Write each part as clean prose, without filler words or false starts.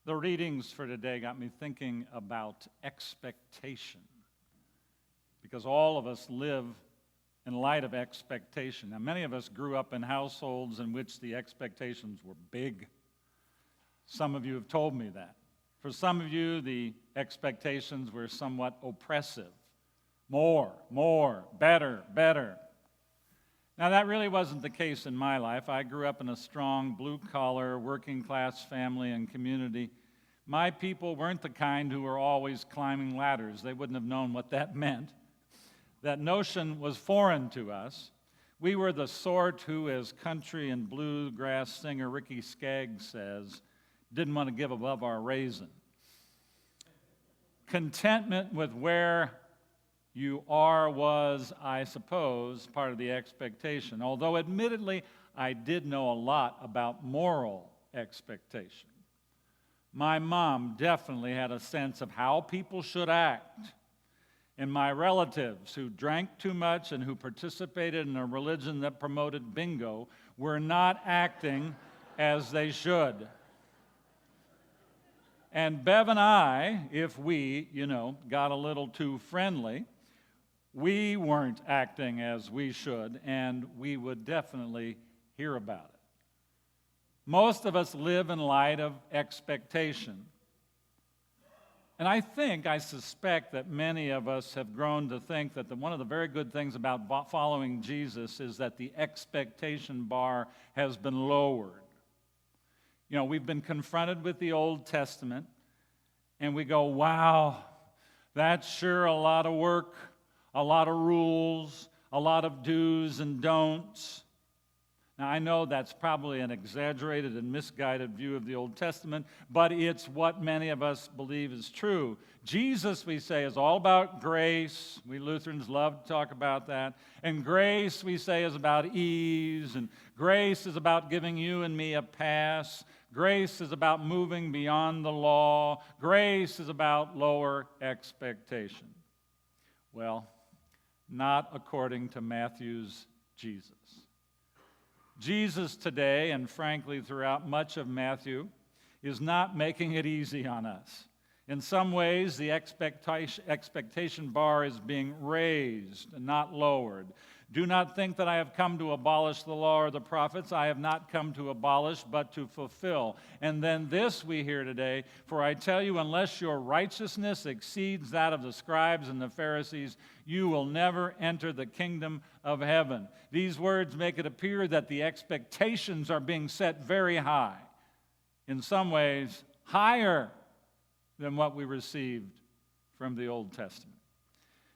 The readings for today got me thinking about expectation, because all of us live in light of expectation. Now, many of us grew up in households in which the expectations were big. Some of you have told me that. For some of you, the expectations were somewhat oppressive. More, better. Now, that really wasn't the case in my life. I grew up in a strong, blue-collar, working-class family and community. My people weren't the kind who were always climbing ladders. They wouldn't have known what that meant. That notion was foreign to us. We were the sort who, as country and bluegrass singer Ricky Skaggs says, didn't want to give above our raisin. Contentment with where you are was, I suppose, part of the expectation. Although, admittedly, I did know a lot about moral expectation. My mom definitely had a sense of how people should act. And my relatives who drank too much and who participated in a religion that promoted bingo were not acting as they should. And Bev and I, if we, got a little too friendly, we weren't acting as we should, and we would definitely hear about it. Most of us live in light of expectation. And I suspect that many of us have grown to think that one of the very good things about following Jesus is that the expectation bar has been lowered. We've been confronted with the Old Testament, and we go, wow, that's sure a lot of work, a lot of rules, a lot of do's and don'ts. Now, I know that's probably an exaggerated and misguided view of the Old Testament, but it's what many of us believe is true. Jesus, we say, is all about grace. We Lutherans love to talk about that. And grace, we say, is about ease. And grace is about giving you and me a pass. Grace is about moving beyond the law. Grace is about lower expectation. Well, not according to Matthew's Jesus. Jesus today, and frankly throughout much of Matthew, is not making it easy on us. In some ways, the expectation bar is being raised and not lowered. Do not think that I have come to abolish the law or the prophets. I have not come to abolish, but to fulfill. And then this we hear today, for I tell you, unless your righteousness exceeds that of the scribes and the Pharisees, you will never enter the kingdom of heaven. These words make it appear that the expectations are being set very high. In some ways, higher than what we received from the Old Testament.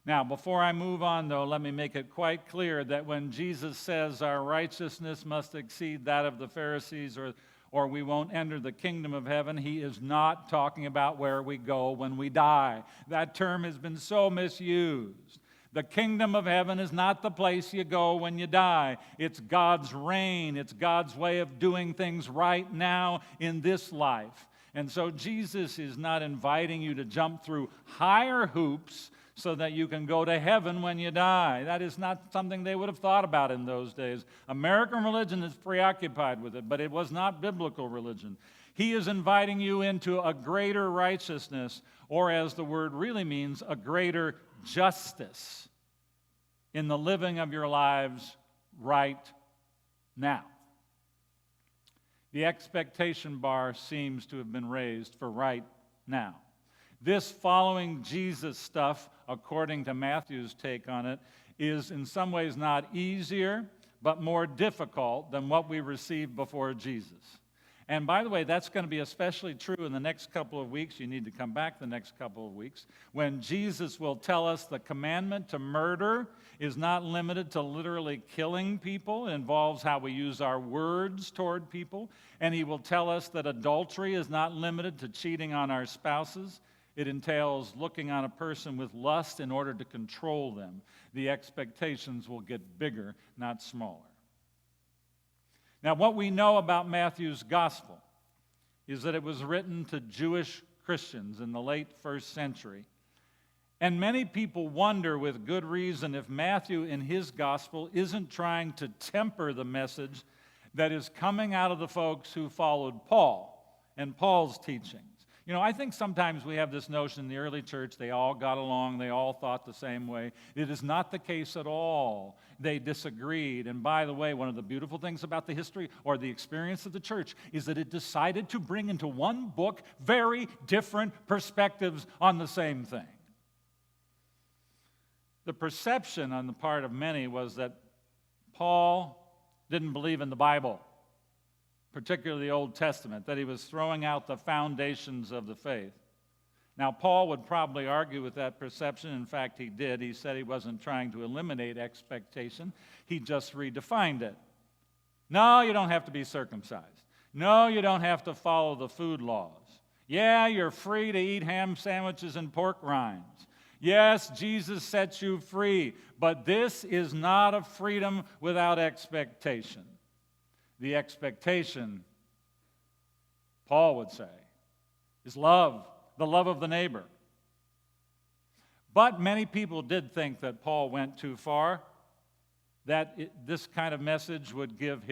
Now, before I move on, though, let me make it quite clear that when Jesus says our righteousness must exceed that of the Pharisees or we won't enter the kingdom of heaven, he is not talking about where we go when we die. That term has been so misused. The kingdom of heaven is not the place you go when you die. It's God's reign. It's God's way of doing things right now in this life. And so Jesus is not inviting you to jump through higher hoops so that you can go to heaven when you die. That is not something they would have thought about in those days. American religion is preoccupied with it, but it was not biblical religion. He is inviting you into a greater righteousness, or as the word really means, a greater justice in the living of your lives right now. The expectation bar seems to have been raised for right now. This following Jesus stuff, according to Matthew's take on it, is in some ways not easier, but more difficult than what we received before Jesus. And by the way, that's going to be especially true in the next couple of weeks. You need to come back the next couple of weeks, when Jesus will tell us the commandment to murder is not limited to literally killing people. It involves how we use our words toward people. And he will tell us that adultery is not limited to cheating on our spouses. It entails looking on a person with lust in order to control them. The expectations will get bigger, not smaller. Now, what we know about Matthew's gospel is that it was written to Jewish Christians in the late first century. And many people wonder with good reason if Matthew in his gospel isn't trying to temper the message that is coming out of the folks who followed Paul and Paul's teachings. You know, I think sometimes we have this notion in the early church, they all got along, they all thought the same way. It is not the case at all. They disagreed. And by the way, one of the beautiful things about the history or the experience of the church is that it decided to bring into one book very different perspectives on the same thing. The perception on the part of many was that Paul didn't believe in the Bible, particularly the Old Testament, that he was throwing out the foundations of the faith. Now, Paul would probably argue with that perception. In fact, he did. He said he wasn't trying to eliminate expectation. He just redefined it. No, you don't have to be circumcised. No, you don't have to follow the food laws. Yeah, you're free to eat ham sandwiches and pork rinds. Yes, Jesus sets you free, but this is not a freedom without expectation. The expectation, Paul would say, is love, the love of the neighbor. But many people did think that Paul went too far, that this kind of message would give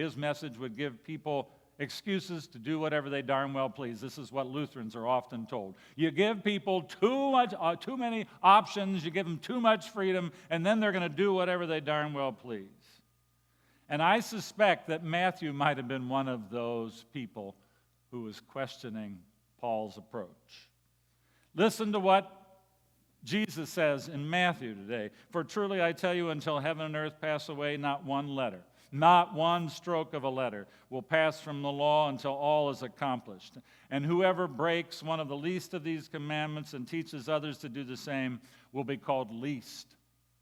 people excuses to do whatever they darn well please. This is what Lutherans are often told. You give people too many options, you give them too much freedom, and then they're going to do whatever they darn well please. And I suspect that Matthew might have been one of those people who was questioning Paul's approach. Listen to what Jesus says in Matthew today. For truly I tell you, until heaven and earth pass away, not one letter, not one stroke of a letter will pass from the law until all is accomplished. And whoever breaks one of the least of these commandments and teaches others to do the same will be called least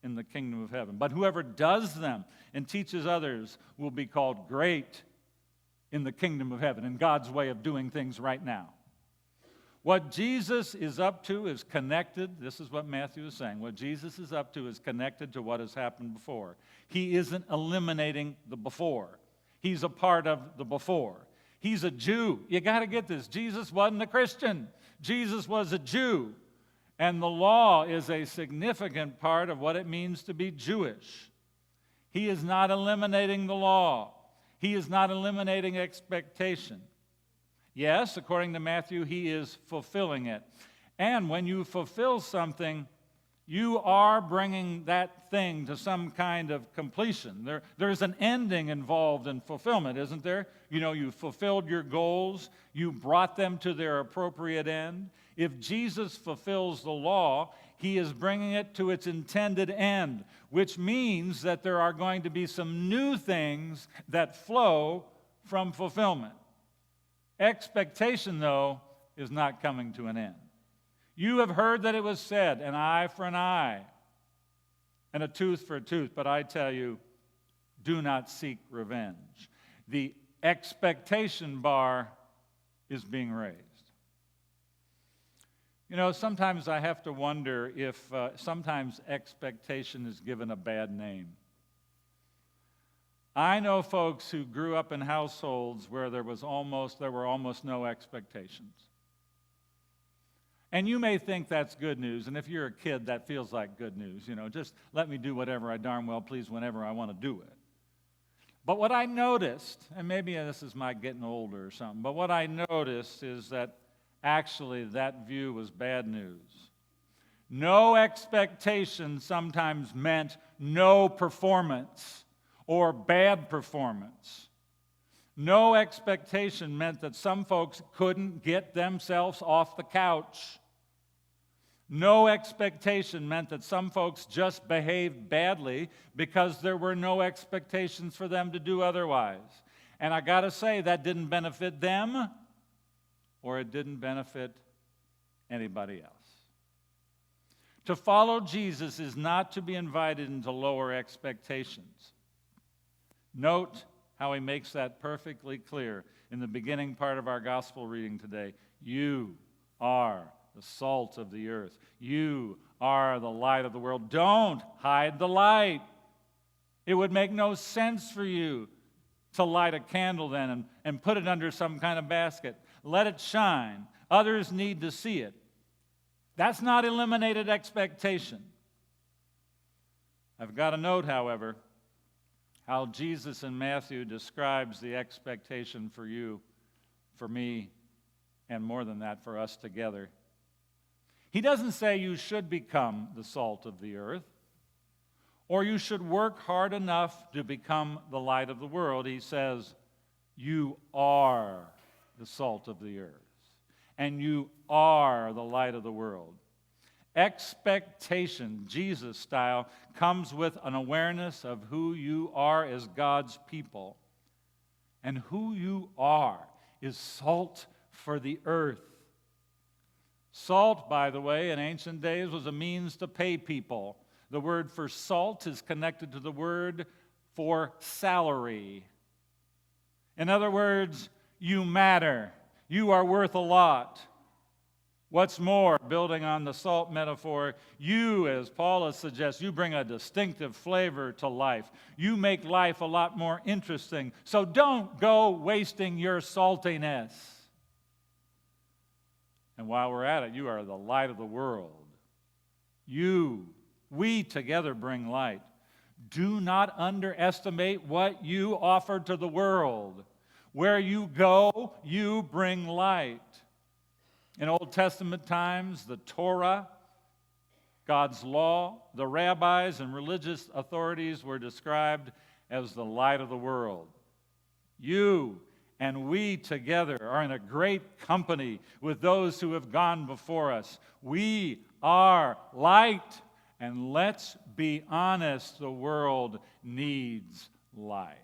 in the kingdom of heaven. But whoever does them and teaches others will be called great in the kingdom of heaven, in God's way of doing things right now. What Jesus is up to is connected. This is what Matthew is saying. What Jesus is up to is connected to what has happened before. He isn't eliminating the before. He's a part of the before. He's a Jew. You got to get this. Jesus wasn't a Christian. Jesus was a Jew. And the law is a significant part of what it means to be Jewish. He is not eliminating the law. He is not eliminating expectation. Yes, according to Matthew, he is fulfilling it. And when you fulfill something, you are bringing that thing to some kind of completion. There's an ending involved in fulfillment, isn't there? You know, you fulfilled your goals. You brought them to their appropriate end. If Jesus fulfills the law, he is bringing it to its intended end, which means that there are going to be some new things that flow from fulfillment. Expectation, though, is not coming to an end. You have heard that it was said, an eye for an eye and a tooth for a tooth, but I tell you, do not seek revenge. The expectation bar is being raised. You know, sometimes I have to wonder if sometimes expectation is given a bad name. I know folks who grew up in households where there were almost no expectations. And you may think that's good news, and if you're a kid, that feels like good news. You know, just let me do whatever I darn well please whenever I want to do it. But what I noticed, and maybe this is my getting older or something, but what I noticed is that actually that view was bad news. No expectation sometimes meant no performance or bad performance. No expectation meant that some folks couldn't get themselves off the couch. No expectation meant that some folks just behaved badly because there were no expectations for them to do otherwise. And I got to say, that didn't benefit them or it didn't benefit anybody else. To follow Jesus is not to be invited into lower expectations. Note how he makes that perfectly clear in the beginning part of our gospel reading today. You are the salt of the earth. You are the light of the world. Don't hide the light. It would make no sense for you to light a candle then and put it under some kind of basket. Let it shine. Others need to see it. That's not eliminated expectation. I've got to note, however, how Jesus in Matthew describes the expectation for you, for me, and more than that, for us together. He doesn't say you should become the salt of the earth, or you should work hard enough to become the light of the world. He says, you are the salt of the earth, and you are the light of the world. Expectation, Jesus style, comes with an awareness of who you are as God's people. And who you are is salt for the earth. Salt, by the way, in ancient days was a means to pay people. The word for salt is connected to the word for salary. In other words, you matter. You are worth a lot. What's more, building on the salt metaphor, you, as Paula suggests, you bring a distinctive flavor to life. You make life a lot more interesting. So don't go wasting your saltiness. And while we're at it, you are the light of the world. We together bring light. Do not underestimate what you offer to the world. Where you go, you bring light. In Old Testament times, the Torah, God's law, the rabbis and religious authorities were described as the light of the world. You and we together are in a great company with those who have gone before us. We are light, and let's be honest, the world needs light.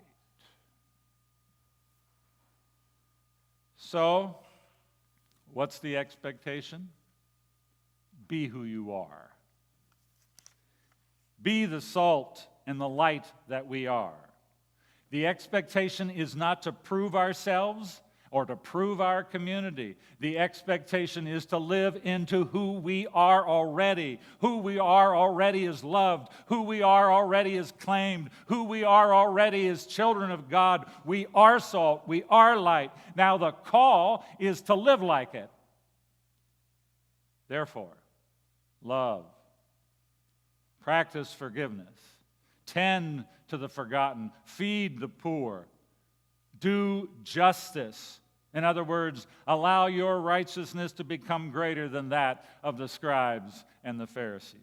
So, what's the expectation? Be who you are. Be the salt and the light that we are. The expectation is not to prove ourselves or to prove our community. The expectation is to live into who we are already. Who we are already is loved. Who we are already is claimed. Who we are already is children of God. We are salt. We are light. Now the call is to live like it. Therefore, love, practice forgiveness, tend to the forgotten, feed the poor, do justice. In other words, allow your righteousness to become greater than that of the scribes and the Pharisees.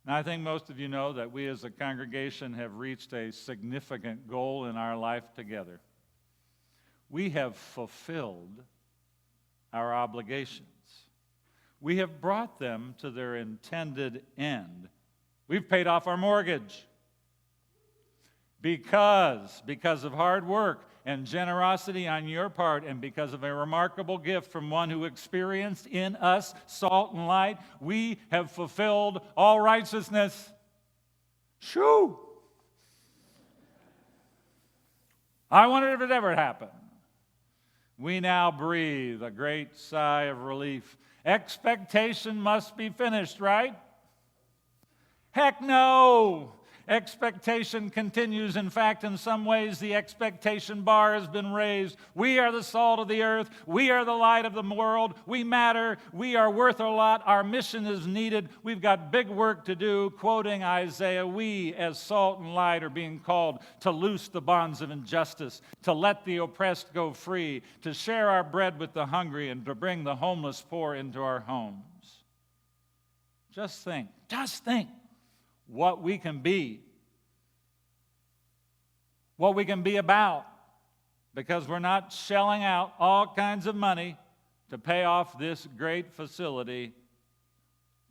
Now, I think most of you know that we as a congregation have reached a significant goal in our life together. We have fulfilled our obligations. We have brought them to their intended end. We've paid off our mortgage. Because of hard work and generosity on your part, and because of a remarkable gift from one who experienced in us salt and light, we have fulfilled all righteousness. Shoo! I wondered if it ever happened. We now breathe a great sigh of relief. Expectation must be finished, right? Heck no! Expectation continues. In fact, in some ways, the expectation bar has been raised. We are the salt of the earth. We are the light of the world. We matter. We are worth a lot. Our mission is needed. We've got big work to do. Quoting Isaiah, we as salt and light are being called to loose the bonds of injustice, to let the oppressed go free, to share our bread with the hungry, and to bring the homeless poor into our homes. Just think what we can be about, because we're not shelling out all kinds of money to pay off this great facility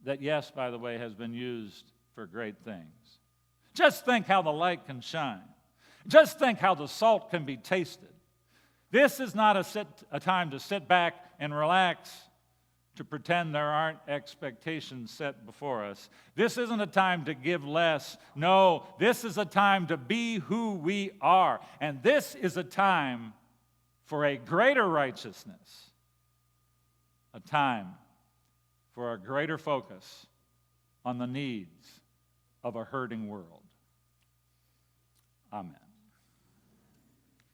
that, yes, by the way, has been used for great things. Just think how the light can shine. Just think how the salt can be tasted. This is not a time to sit back and relax, to pretend there aren't expectations set before us. This isn't a time to give less. No, this is a time to be who we are. And this is a time for a greater righteousness, a time for a greater focus on the needs of a hurting world. Amen.